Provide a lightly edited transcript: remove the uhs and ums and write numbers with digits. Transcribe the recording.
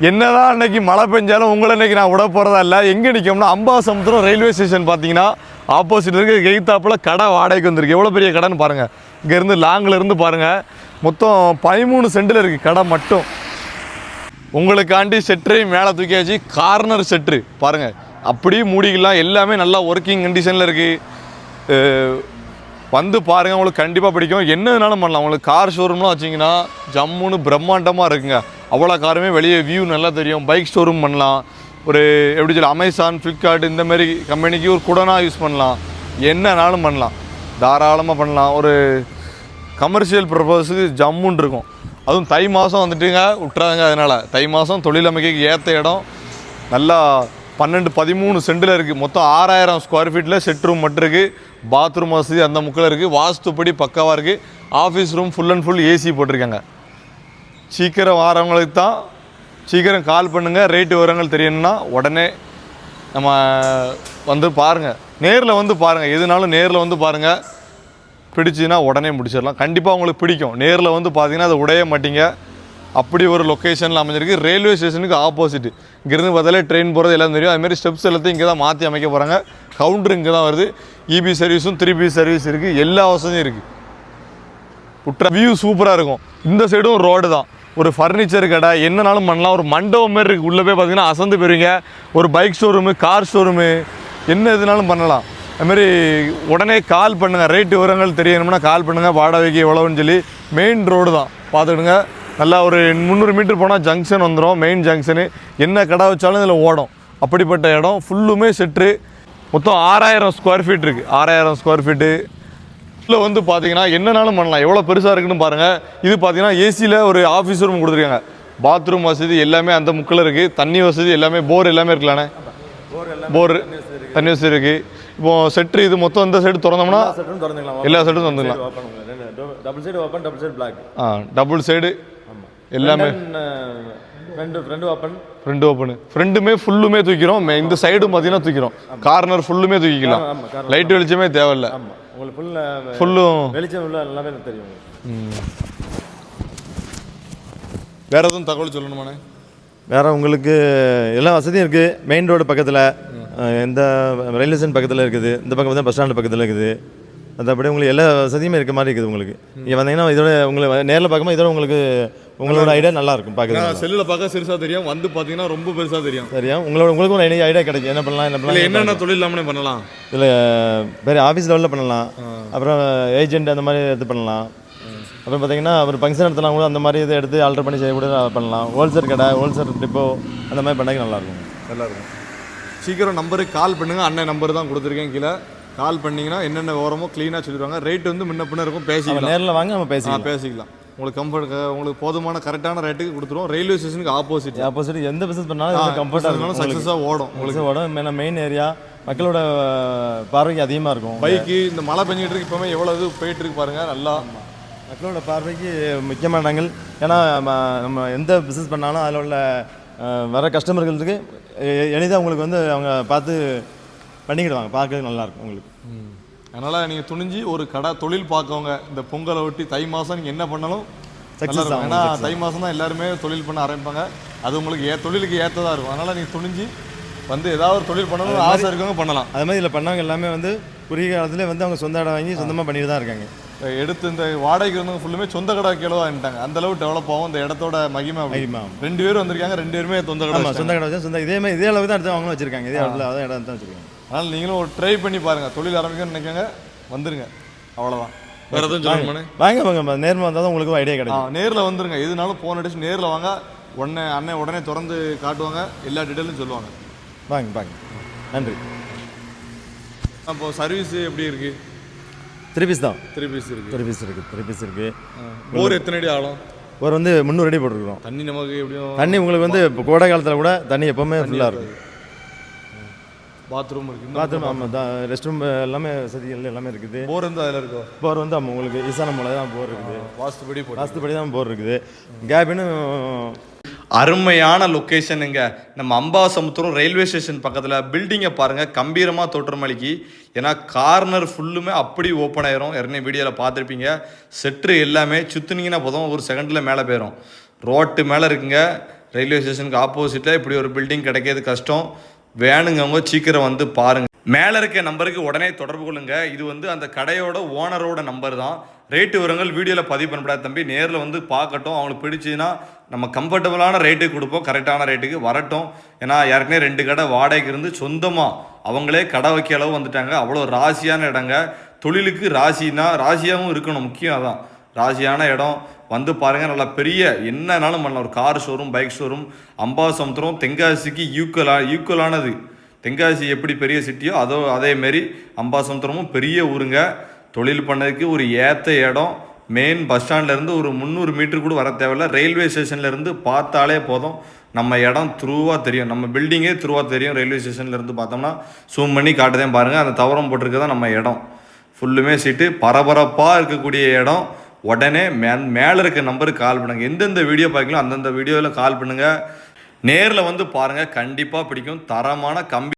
என்னதான் அன்னைக்கு மழை பெஞ்சாலும் உங்களை இன்னைக்கு நான் விட போகிறதா இல்லை. எங்கே நிற்கோம்னா அம்பாசமுத்திரம் ரயில்வே ஸ்டேஷன் பார்த்தீங்கன்னா ஆப்போசிட் இருக்க எய்த்தாப்பில் கடை வாடகைக்கு வந்திருக்கு. எவ்வளோ பெரிய கடைன்னு பாருங்கள். இங்கேருந்து லாங்கில் இருந்து பாருங்கள். மொத்தம் 13 சென்டில் இருக்குது கடை மட்டும். உங்களுக்காண்டி செட்டரையும் மேலே தூக்கியாச்சு. கார்னர் செட்ரு பாருங்கள், அப்படியே மூடிக்கலாம். எல்லாமே நல்லா ஒர்க்கிங் கண்டிஷனில் இருக்குது. வந்து பாருங்கள், உங்களுக்கு கண்டிப்பாக பிடிக்கும். என்னதுனாலும் பண்ணலாம். உங்களுக்கு கார் ஷோரூம்லாம் வச்சிங்கன்னா ஜம்முன்னு பிரம்மாண்டமாக இருக்குங்க. அவ்வளோ காருமே வெளியே வியூ நல்லா தெரியும். பைக் ஷோரூம் பண்ணலாம். ஒரு எப்படி சொல்ல, அமேசான், ஃப்ளிப்கார்ட் இந்த மாதிரி கம்பெனிக்கு ஒரு குடனா யூஸ் பண்ணலாம். என்னன்னாலும் பண்ணலாம், தாராளமாக பண்ணலாம். ஒரு கமர்ஷியல் பர்பஸுக்கு ஜம்முன்னு இருக்கும். அதுவும் தை மாதம் வந்துட்டுங்க விட்டுறாங்க. அதனால் தை மாதம் தொழில் அமைக்க ஏற்ற இடம். நல்லா 12-13 சென்டில் இருக்குது. மொத்தம் 6000 ஸ்கொயர் ஃபீட்டில் செட் ரூம் மட்டும் இருக்குது. பாத்ரூம் வசதி அந்த முக்கில் இருக்குது. வாஸ்துப்படி பக்காவாக இருக்குது. Office room full and full AC போட்டிருக்காங்க. சீக்கிரம் வரவங்களுக்கு தான் சீக்கிரம் கால் பண்ணுங்கள். ரேட்டு விவரங்கள் தெரியணும்னா உடனே நம்ம வந்து பாருங்கள். நேரில் வந்து பாருங்கள். எதுனாலும் நேரில் வந்து பாருங்கள். பிடிச்சின்னா உடனே முடிச்சிடலாம். கண்டிப்பாக உங்களுக்கு பிடிக்கும். நேரில் வந்து பார்த்தீங்கன்னா அதை உடைய மாட்டீங்க. அப்படி ஒரு லொக்கேஷனில் அமைஞ்சிருக்கு. ரயில்வே ஸ்டேஷனுக்கு ஆப்போசிட். இங்கேருந்து பார்த்தாலே ட்ரெயின் போகிறது எல்லாம் தெரியும். அதுமாரி ஸ்டெப்ஸ் எல்லாத்தையும் இங்கே தான் மாற்றி அமைக்க போகிறாங்க. கவுண்டர் இங்கே தான் வருது. இபி சர்வீஸும் 3B சர்வீஸ் இருக்குது. எல்லா வசதியும் இருக்குது. உற்ற வியூ சூப்பராக இருக்கும். இந்த சைடும் ரோடு தான். ஒரு ஃபர்னிச்சர் கடை என்னன்னாலும் பண்ணலாம். ஒரு மண்டபம் மாரி இருக்குது. உள்ளே போய் பார்த்தீங்கன்னா அசந்து போயிருங்க. ஒரு பைக் ஷோரூமு, கார் ஷோரூமு, என்ன எதுனாலும் பண்ணலாம். அதுமாரி உடனே கால் பண்ணுங்கள். ரேட்டு விவரங்கள் தெரியணும்னா கால் பண்ணுங்கள். வாடகைக்கு எவ்வளோன்னு சொல்லி. மெயின் ரோடு தான் பார்த்துக்கிடுங்க. நல்லா ஒரு 300 மீட்டர் போனால் ஜங்ஷன் வந்துடும். Main junction. என்ன கடை வச்சாலும் இதில் ஓடும். அப்படிப்பட்ட இடம். ஃபுல்லுமே செட்ரு. மொத்தம் 6000 ஸ்கொயர் ஃபீட் இருக்குது. 6000 ஸ்கொயர் ஃபீட்டு இதில் வந்து பார்த்தீங்கன்னா என்னன்னாலும் பண்ணலாம். எவ்வளோ பெருசாக இருக்குன்னு பாருங்கள். இது பார்த்தீங்கன்னா ஏசியில் ஒரு ஆஃபீஸ் ரூம் கொடுத்துருக்காங்க. பாத்ரூம் வசதி எல்லாமே அந்த முக்கில் இருக்குது. தண்ணி வசதி எல்லாமே, போர் எல்லாமே இருக்கலாண்ணே. போர் தண்ணி வசதி இருக்குது. இப்போது செட்ரு இது மொத்தம் இந்த சைடு திறந்தோம்னா எல்லா சைடும் திறந்துக்கலாம். Double side open, double side block. Double side எல்லாமே. Front open. ஃப்ரெண்டுமே ஃபுல்லுமே தூக்கிறோம். இந்த சைடும் பார்த்தீங்கன்னா தூக்கிறோம். கார்னர் ஃபுல்லுமே தூக்கிக்கலாம். லைட் வெளிச்சமே தேவையில்லை. ஃபுல்லும் வெளிச்சம் எல்லாமே தெரியும். வேறு எதுவும் தகவல் சொல்லணுமாண்ணே? வேறு உங்களுக்கு எல்லா வசதியும் இருக்குது. மெயின் ரோடு பக்கத்தில், இந்த ரயில்வே ஸ்டேஷன் பக்கத்தில் இருக்குது. இந்த பக்கம் வந்து பஸ் ஸ்டாண்டு பக்கத்தில் இருக்குது. மற்றபடி உங்களுக்கு எல்லா வசதியுமே இருக்க மாதிரி இருக்குது. உங்களுக்கு நீங்கள் வந்தீங்கன்னா இதோட உங்களுக்கு நேரில் பார்க்கும்போது இதோட உங்களுக்கு உங்களோட ஐடியா நல்லாயிருக்கும். பார்க்குறது செல்லில் பார்க்க சிறுசாக தெரியும். வந்து பார்த்தீங்கன்னா ரொம்ப பெருசாக தெரியும். தெரியும். உங்களுக்கு ஒரு ஐடியா கிடைக்கும். என்ன பண்ணலாம், என்னென்ன தொழில் இல்லாமல் பண்ணலாம். இதில் வேறு ஆஃபீஸ் லெவலில் பண்ணலாம். அப்புறம் ஏஜென்ட் அந்த மாதிரி எடுத்து பண்ணலாம். அப்புறம் பார்த்தீங்கன்னா ஒரு ஃபங்க்ஷன் எடுத்தலாம் கூட அந்த மாதிரி இதை எடுத்து ஆல்டர் பண்ணி செய்ய கூட பண்ணலாம். ஹோல்சேல் கடை, ஹோல்சேல் டிப்போ அந்த மாதிரி பண்ணாக்க நல்லாயிருக்கும். சீக்கிரம் நம்பருக்கு கால் பண்ணுங்கள். அண்ணன் நம்பர் தான் கொடுத்துருக்கேன். கீழே கால் பண்ணிங்கன்னா என்னென்ன விவரமோ க்ளீனாக சொல்லிடுவாங்க. ரேட் வந்து முன்ன பின்ன இருக்கும். பேசிக்கலாம். நேரில் வாங்க, நம்ம பேசிக்கலாம். உங்களுக்கு கம்ஃபர்ட், உங்களுக்கு போதுமான கரெக்டான ரேட்டுக்கு கொடுத்துருவோம். ரயில்வே ஸ்டேஷனுக்கு ஆப்போசிட் எந்த பிஸ்னஸ் பண்ணாலும் கம்ஃபர்ட்டாக இருந்தாலும் சக்ஸஸாக ஓடும். உங்களுக்கு ஓடும். மெயின் ஏரியா, மக்களோட பார்வைக்கு அதிகமாக இருக்கும். பைக்கு இந்த மழை பெஞ்சிட்டு இருக்கு. இப்போவே எவ்வளோ இது போயிட்டு இருக்கு பாருங்கள். நல்லா மக்களோட பார்வைக்கு முக்கியமான இடங்கள். ஏன்னா நம்ம எந்த பிஸ்னஸ் பண்ணாலும் அதில் உள்ள வர கஸ்டமர்களுக்கு எளிதாக உங்களுக்கு வந்து அவங்க பார்த்து பண்ணிக்கிடுவாங்க. பார்க்கறது நல்லாயிருக்கும் உங்களுக்கு. அதனால் நீங்கள் துணிஞ்சு ஒரு கடை தொழில் பார்க்கவங்க இந்த பொங்கலை ஒட்டி தை மாதம் நீங்கள் என்ன பண்ணாலும் சக்ஸஸ் ஆகும். ஏன்னா தை மாதம் தான் எல்லாருமே தொழில் பண்ண ஆரம்பிப்பாங்க. அது உங்களுக்கு தொழிலுக்கு ஏற்றதாக இருக்கும். அதனால் நீங்கள் துணிஞ்சு வந்து ஏதாவது ஒரு தொழில் பண்ணணும் ஆசை இருக்கவங்க பண்ணலாம். அது மாதிரி இதில் பண்ணவங்க எல்லாமே வந்து குறுகிய காலத்தில் வந்து அவங்க சொந்த இடம் வாங்கி சொந்தமாக பண்ணிட்டு தான் இருக்காங்க. எடுத்து இந்த வாடகைக்கு வந்தவங்க ஃபுல்லுமே சொந்த கடை கேளவாக ஆகிட்டாங்க. அந்தளவு டெவலப் ஆகும் இந்த இடத்தோட மகிமை. 2 பேரும் வந்திருக்காங்க. 2 பேருமே சொந்த கடை வச்சு இதே அளவு தான் எடுத்து அவங்களும் வச்சிருக்காங்க. இதே இடத்துல அதான் இடம் தான் வச்சிருக்காங்க. அதனால் நீங்களும் ஒரு ட்ரை பண்ணி பாருங்கள். தொழில் ஆரம்பிக்கணும்னு நினைக்காங்க, வந்துருங்க. அவ்வளோதான். வேறு எதுவும் சொல்லுங்க. வாங்க நேரில் வந்தால் தான் உங்களுக்கு ஐடியா கிடைக்கும். நேரில் வந்துருங்க. எதுனாலும் ஃபோன் அடிச்சு நேரில் வாங்க. அண்ணன் உடனே திறந்து காட்டுவாங்க. எல்லா டீட்டெயிலும் சொல்லுவாங்க. வாங்க. நன்றி. அப்போது சர்வீஸ் எப்படி இருக்குது? 3 பீஸ் தான். 3 பீஸ் இருக்குது. போர் எத்தனை அடி ஆகும்? ஒரு வந்து 300 அடி போட்டுருக்கோம். தண்ணி நமக்கு எப்படியும் தண்ணி உங்களுக்கு வந்து இப்போ கோடை காலத்தில் கூட தண்ணி எப்போவுமே ஃபுல்லாக இருக்கும். பாத்ரூம் இருக்குது. பாத்ரூம் ஆமாம். ரெஸ்ட் ரூம் எல்லாமே வசதிகள் எல்லாமே இருக்குது. போர் வந்து அதில் இருக்கும். போர் வந்து ஆமாம் உங்களுக்கு ஈசான மூலை தான் போர் இருக்குது. வாஸ்துபடி தான் போர் இருக்குது. கேபின்னு அருமையான லொக்கேஷனுங்க. நம்ம அம்பாசமுத்திரம் ரயில்வே ஸ்டேஷன் பக்கத்தில் பில்டிங்கை பாருங்கள். கம்பீரமாக தோற்றமளிக்கு. ஏன்னா கார்னர் ஃபுல்லுமே அப்படி ஓப்பன் ஆயிரும். ஏற்கனவே வீடியோவில் பார்த்துருப்பீங்க. செட்ரு எல்லாமே சுற்றுனீங்கன்னா போதும் ஒரு செகண்டில் மேலே போயிடும். ரோட்டு மேலே இருக்குங்க. ரயில்வே ஸ்டேஷனுக்கு ஆப்போசிட்டில் இப்படி ஒரு பில்டிங் கிடைக்கிறது கஷ்டம். வேணுங்கவங்க சீக்கிரம் வந்து பாருங்கள். மேலே இருக்க நம்பருக்கு உடனே தொடர்பு கொள்ளுங்க. இது வந்து அந்த கடையோட ஓனரோட நம்பர் தான். ரேட்டு விவரங்கள் வீடியோவில் பதிவு பண்ணப்படாது தம்பி, நேரில் வந்து பார்க்கட்டும். அவங்களுக்கு பிடிச்சதுன்னா நம்ம கம்ஃபர்டபுளான ரேட்டுக்கு கொடுப்போம், கரெக்டான ரேட்டுக்கு வரட்டும். ஏன்னா ஏற்கனவே 2 கடை வாடகைக்கு இருந்து சொந்தமாக அவங்களே கடை வைக்க அளவு வந்துட்டாங்க. அவ்வளோ ராசியான இடங்க, தொழிலுக்கு ராசினா ராசியாகவும் இருக்கணும், முக்கியம் அதான். ராசியான இடம் வந்து பாருங்கள். நல்லா பெரிய என்னன்னாலும் பண்ணலாம். ஒரு car showroom, bike showroom, Ambasamudram தென்காசிக்கு ஈக்குவலானது. தென்காசி எப்படி பெரிய சிட்டியோ அதேமாரி அம்பாசமுத்திரமும் பெரிய ஊருங்க. தொழில் பண்ணதுக்கு ஒரு ஏற்ற இடம். மெயின் பஸ் ஸ்டாண்ட்லேருந்து ஒரு 300 மீட்டர் கூட வர தேவையில்ல. ரயில்வே ஸ்டேஷன்லேருந்து பார்த்தாலே போதும், நம்ம இடம் த்ரூவாக தெரியும், நம்ம பில்டிங்கே த்ரூவாக தெரியும். ரயில்வே ஸ்டேஷன்லேருந்து பார்த்தோம்னா ஜூம் பண்ணி காட்டுதேன் பாருங்கள். அந்த தவறம் போட்டிருக்கதான் நம்ம இடம். ஃபுல்லுமே சீட்டு, பரபரப்பாக இருக்கக்கூடிய இடம். உடனே மேலே இருக்க நம்பருக்கு கால் பண்ணுங்கள். எந்தெந்த வீடியோ பார்க்கலாம் அந்தந்த வீடியோவில் கால் பண்ணுங்கள். நேரில் வந்து பாருங்கள், கண்டிப்பாக பிடிக்கும். தரமான கம்பி